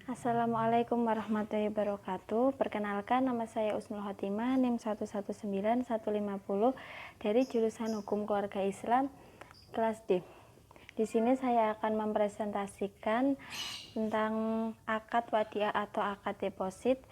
Assalamualaikum warahmatullahi wabarakatuh. Perkenalkan, nama saya Usnul Khotimah, NIM 119-150 dari jurusan Hukum Keluarga Islam kelas D. Di sini saya akan mempresentasikan tentang akad wadiah atau akad deposit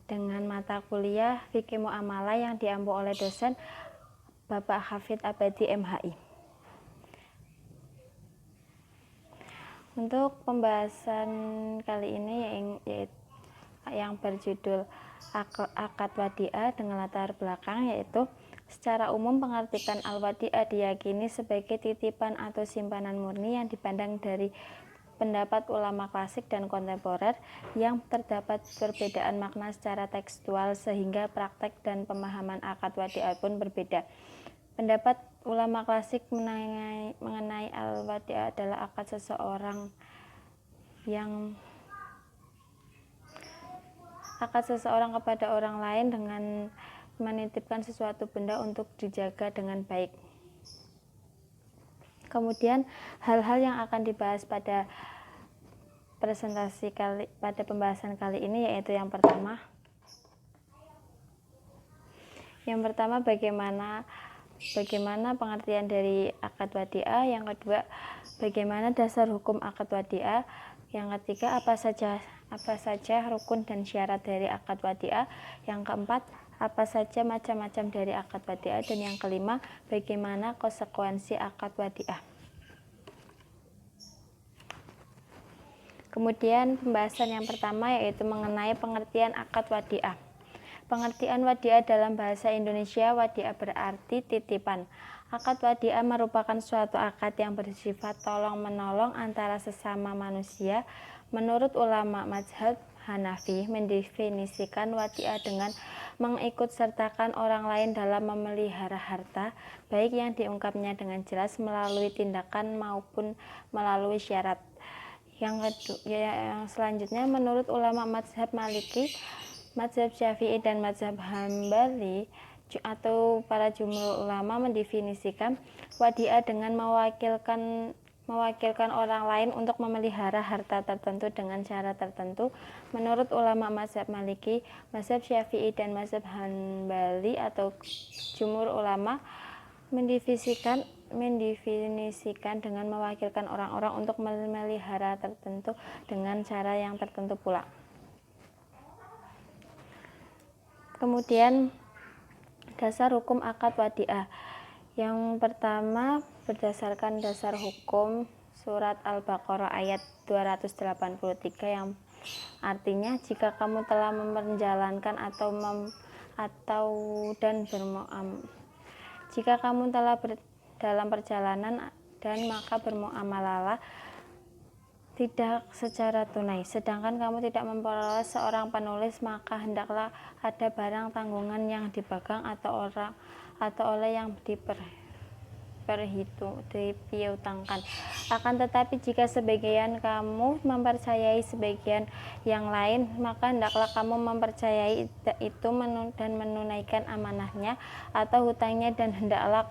dengan mata kuliah Fikih Muamalah yang diampu oleh dosen Bapak Hafidz Abadi MHI. Untuk pembahasan kali ini yang berjudul akad wadiah dengan latar belakang, yaitu secara umum pengertian al-wadiah diyakini sebagai titipan atau simpanan murni yang dipandang dari pendapat ulama klasik dan kontemporer yang terdapat perbedaan makna secara tekstual sehingga praktek dan pemahaman akad wadiah pun berbeda. Pendapat ulama klasik mengenai al-wadiah adalah akad seseorang kepada orang lain dengan menitipkan sesuatu benda untuk dijaga dengan baik. Kemudian hal-hal yang akan dibahas pada pembahasan kali ini yaitu yang pertama bagaimana pengertian dari akad wadiah, yang kedua bagaimana dasar hukum akad wadiah, yang ketiga apa saja rukun dan syarat dari akad wadiah, yang keempat apa saja macam-macam dari akad wadiah, dan yang kelima bagaimana konsekuensi akad wadiah. Kemudian pembahasan yang pertama yaitu mengenai pengertian akad wadiah. Pengertian wadiah dalam bahasa Indonesia, wadiah berarti titipan. Akad wadiah merupakan suatu akad yang bersifat tolong-menolong antara sesama manusia. Menurut ulama mazhab Hanafi, mendefinisikan wadiah dengan mengikutsertakan orang lain dalam memelihara harta, baik yang diungkapnya dengan jelas melalui tindakan maupun melalui syarat. Yang selanjutnya, menurut ulama mazhab Maliki, mazhab Syafi'i dan mazhab Hambali atau para jumhur ulama mendefinisikan wadiah dengan mewakilkan orang lain untuk memelihara harta tertentu dengan cara tertentu. Menurut ulama mazhab Maliki, mazhab Syafi'i dan mazhab Hambali atau jumhur ulama mendefinisikan dengan mewakilkan orang-orang untuk memelihara tertentu dengan cara yang tertentu pula. Kemudian dasar hukum akad wadiah. Yang pertama, berdasarkan dasar hukum surat Al-Baqarah ayat 283 yang artinya jika kamu telah menjalankan jika kamu telah dalam perjalanan dan maka bermuamalah tidak secara tunai, sedangkan kamu tidak memperoleh seorang penulis, maka hendaklah ada barang tanggungan yang dipegang atau oleh yang dipiutangkan. Akan tetapi jika sebagian kamu mempercayai sebagian yang lain, maka hendaklah kamu mempercayai itu dan menunaikan amanahnya atau hutangnya, dan hendaklah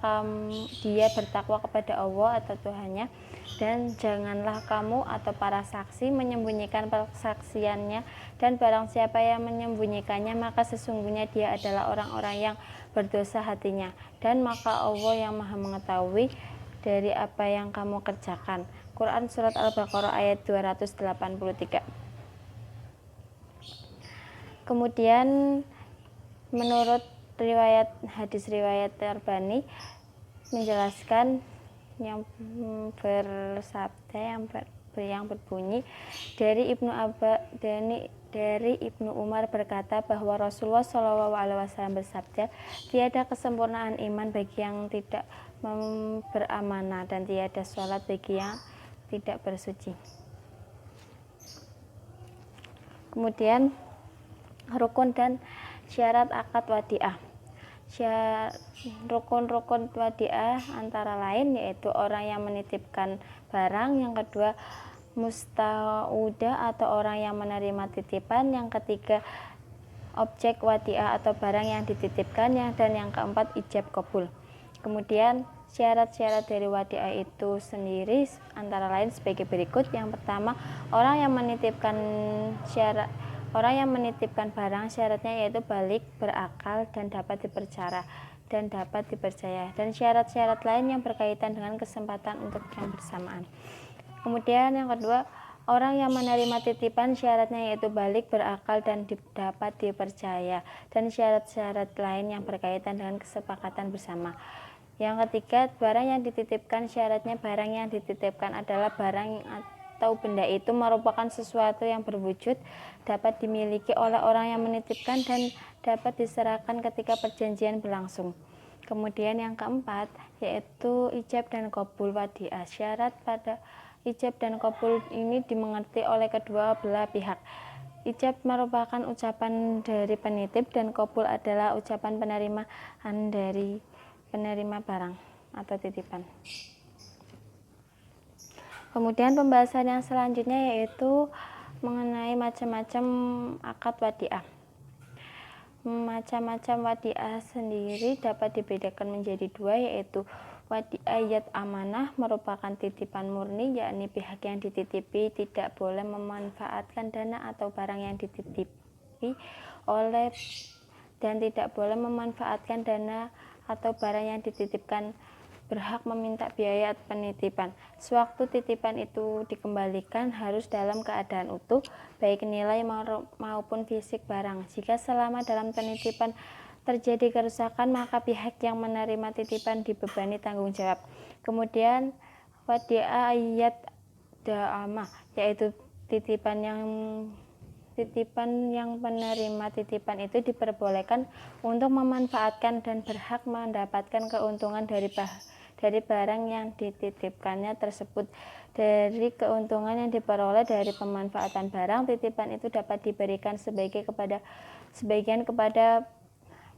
dia bertakwa kepada Allah atau Tuhannya, dan janganlah kamu atau para saksi menyembunyikan persaksiannya, dan barang siapa yang menyembunyikannya maka sesungguhnya dia adalah orang-orang yang berdosa hatinya, dan maka Allah yang maha mengetahui dari apa yang kamu kerjakan. Quran surat Al-Baqarah ayat 283. Kemudian menurut hadis riwayat Tabrani menjelaskan yang berbunyi dari Ibnu Umar berkata bahwa Rasulullah SAW bersabda, tiada kesempurnaan iman bagi yang tidak beramanah, dan tiada sholat bagi yang tidak bersuci. Kemudian rukun dan syarat akad wadiah. Rukun-rukun wadiah antara lain yaitu orang yang menitipkan barang, yang kedua mustaudah atau orang yang menerima titipan, yang ketiga objek wadiah atau barang yang dititipkan, dan yang keempat ijab qabul. Kemudian Syarat-syarat dari wadiah itu sendiri antara lain sebagai berikut. Yang pertama, orang yang menitipkan barang syaratnya yaitu balik, berakal, dan dapat dipercaya, dan syarat-syarat lain yang berkaitan dengan kesempatan untuk yang bersamaan. Kemudian yang kedua, orang yang menerima titipan syaratnya yaitu balik, berakal, dan dapat dipercaya, dan syarat-syarat lain yang berkaitan dengan kesepakatan bersama. Yang ketiga, barang yang dititipkan syaratnya barang yang dititipkan adalah barang atau benda itu merupakan sesuatu yang berwujud, dapat dimiliki oleh orang yang menitipkan, dan dapat diserahkan ketika perjanjian berlangsung. Kemudian yang keempat, yaitu ijab dan qabul wadiah. Syarat pada ijab dan qabul ini dimengerti oleh kedua belah pihak. Ijab merupakan ucapan dari penitip dan qabul adalah ucapan penerimaan dari penerima barang atau titipan. Kemudian pembahasan yang selanjutnya yaitu mengenai macam-macam akad wadiah. Macam-macam wadiah sendiri dapat dibedakan menjadi dua, yaitu wadiah yad amanah merupakan titipan murni, yakni pihak yang dititipi tidak boleh memanfaatkan dana atau barang yang dititipi oleh dan tidak boleh memanfaatkan dana atau barang yang dititipkan, berhak meminta biaya penitipan. Sewaktu titipan itu dikembalikan harus dalam keadaan utuh, baik nilai maupun fisik barang. Jika selama dalam penitipan terjadi kerusakan, maka pihak yang menerima titipan dibebani tanggung jawab. Kemudian wadiah ayat da'amah, yaitu titipan yang penerima titipan itu diperbolehkan untuk memanfaatkan dan berhak mendapatkan keuntungan dari barang yang dititipkannya tersebut. Dari keuntungan yang diperoleh dari pemanfaatan barang titipan itu dapat diberikan sebagian kepada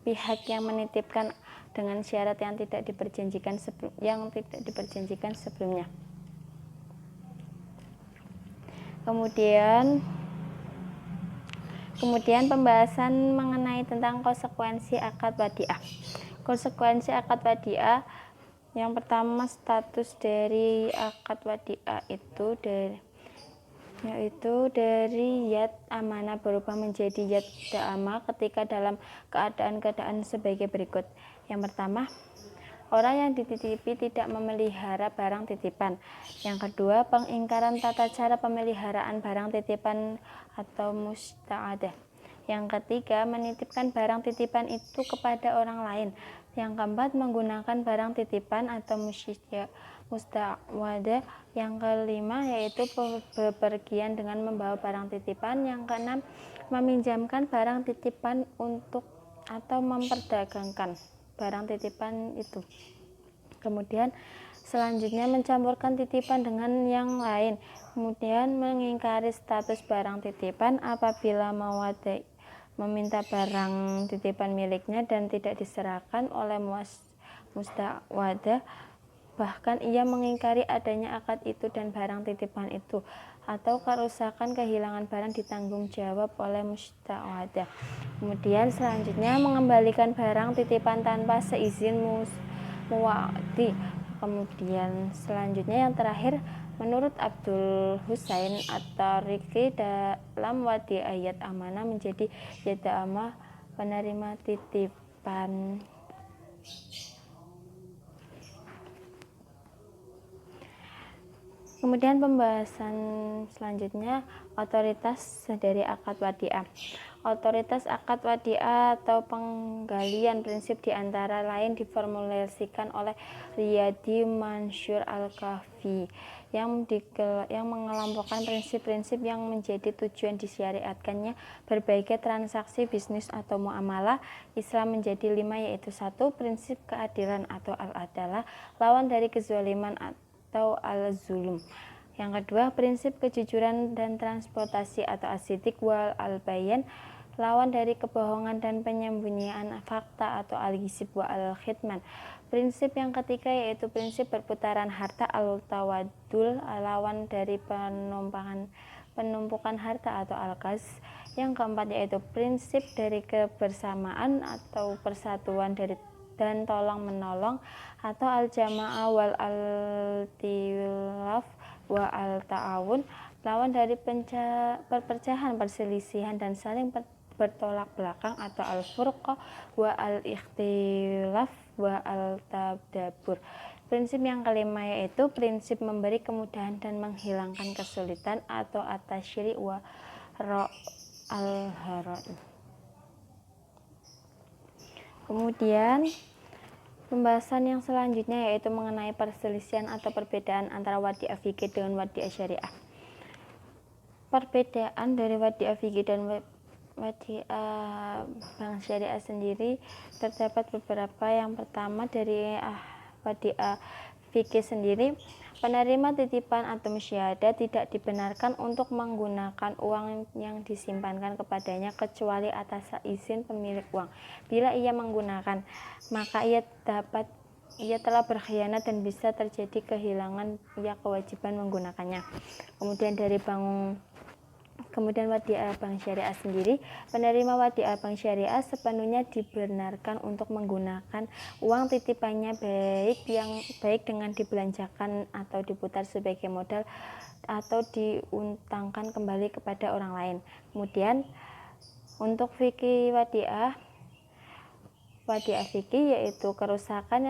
pihak yang menitipkan dengan syarat yang tidak diperjanjikan sebelumnya. Kemudian pembahasan mengenai tentang konsekuensi akad wadiah. Konsekuensi akad wadiah, yang pertama, status dari akad wadiah yaitu dari yad amanah berubah menjadi yad da'amah ketika dalam keadaan sebagai berikut. Yang pertama, orang yang dititipi tidak memelihara barang titipan. Yang kedua, pengingkaran tata cara pemeliharaan barang titipan atau musta'adah. Yang ketiga, menitipkan barang titipan itu kepada orang lain. Yang keempat, menggunakan barang titipan atau musta'adah. Yang kelima, yaitu bepergian dengan membawa barang titipan. Yang keenam, meminjamkan barang titipan untuk atau memperdagangkan barang titipan itu. Kemudian selanjutnya mencampurkan titipan dengan yang lain. Kemudian mengingkari status barang titipan apabila meminta barang titipan miliknya dan tidak diserahkan oleh musta'wadah, bahkan ia mengingkari adanya akad itu dan barang titipan itu, atau kerusakan kehilangan barang ditanggung jawab oleh musta'wadah. Kemudian selanjutnya mengembalikan barang titipan tanpa seizin muwadi. Kemudian selanjutnya yang terakhir, menurut Abdul Husain At-Tariqi, dalam wadiah yad amanah menjadi yad da'amah penerima titipan. Kemudian pembahasan selanjutnya, otoritas dari akad wadiah. Otoritas akad wadiah atau penggalian prinsip diantara lain diformulasikan oleh Riyadi Mansur Al-Kahfi yang mengelompokkan prinsip-prinsip yang menjadi tujuan disyariatkannya berbagai transaksi bisnis atau muamalah Islam menjadi 5, yaitu 1. Prinsip keadilan atau al-adalah, lawan dari kezaliman atau al-zulum. Yang kedua, prinsip kejujuran dan transportasi atau as-siddiq wal al-bayan, lawan dari kebohongan dan penyembunyian fakta atau al-ghisib wa al-khidman. Prinsip yang ketiga yaitu prinsip berputaran harta al-tawadul, lawan dari penumpukan harta atau al-qaz. Yang keempat yaitu prinsip dari kebersamaan atau persatuan dari dan tolong menolong, atau al-jama'ah wal al-tilaf wa al-ta'awun, lawan dari perpecahan, perselisihan, dan saling bertolak belakang, atau al-furqah wa al-ikhtilaf wa al-tadabur. Prinsip yang kelima yaitu prinsip memberi kemudahan dan menghilangkan kesulitan, atau at-tasyri' wa al-harai. Kemudian pembahasan yang selanjutnya yaitu mengenai perselisihan atau perbedaan antara wadi'ah fikih dengan wadi'ah syariah. Perbedaan dari wadi'ah fikih dan wadi'ah bank syariah sendiri terdapat beberapa. Yang pertama, dari wadi'ah fikih sendiri, penerima titipan atau musyahadah tidak dibenarkan untuk menggunakan uang yang disimpankan kepadanya kecuali atas izin pemilik uang. Bila ia menggunakan, maka ia telah berkhianat dan bisa terjadi kehilangan kewajiban menggunakannya. Kemudian wadi'ah bank syariah sendiri, penerima wadi'ah bank syariah sepenuhnya dibenarkan untuk menggunakan uang titipannya baik dengan dibelanjakan atau diputar sebagai modal atau diutangkan kembali kepada orang lain. Kemudian untuk fikih wadi'ah fikih yaitu kerusakan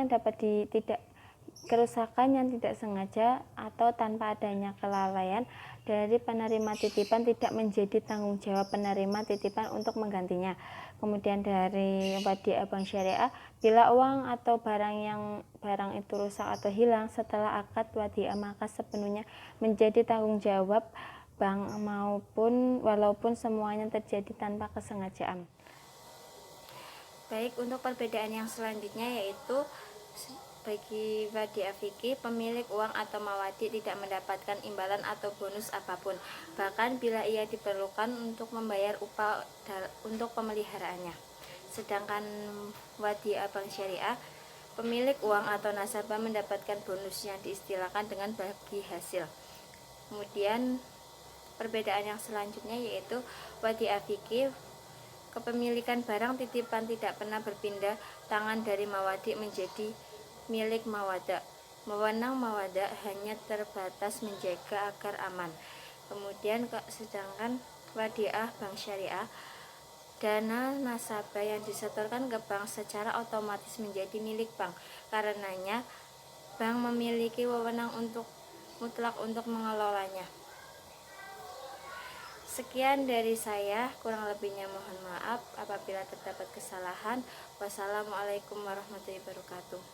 yang tidak sengaja atau tanpa adanya kelalaian dari penerima titipan tidak menjadi tanggung jawab penerima titipan untuk menggantinya. Kemudian dari wadi'ah bank syariah, bila uang atau barang itu rusak atau hilang setelah akad wadi'ah, maka sepenuhnya menjadi tanggung jawab bank walaupun semuanya terjadi tanpa kesengajaan. Baik, untuk perbedaan yang selanjutnya yaitu bagi wadi'ah fikih, pemilik uang atau mawadi tidak mendapatkan imbalan atau bonus apapun, bahkan bila ia diperlukan untuk membayar upah untuk pemeliharaannya. Sedangkan wadi'ah bank syariah, pemilik uang atau nasabah mendapatkan bonus yang diistilahkan dengan bagi hasil. Kemudian perbedaan yang selanjutnya yaitu wadi'ah fikih, kepemilikan barang titipan tidak pernah berpindah tangan dari mawadi menjadi milik mawada. Wewenang mawada hanya terbatas menjaga agar aman. Kemudian sedangkan wadi'ah bank syariah, dana nasabah yang disetorkan ke bank secara otomatis menjadi milik bank. Karenanya bank memiliki wewenang mutlak untuk mengelolanya. Sekian dari saya, kurang lebihnya mohon maaf apabila terdapat kesalahan. Wassalamualaikum warahmatullahi wabarakatuh.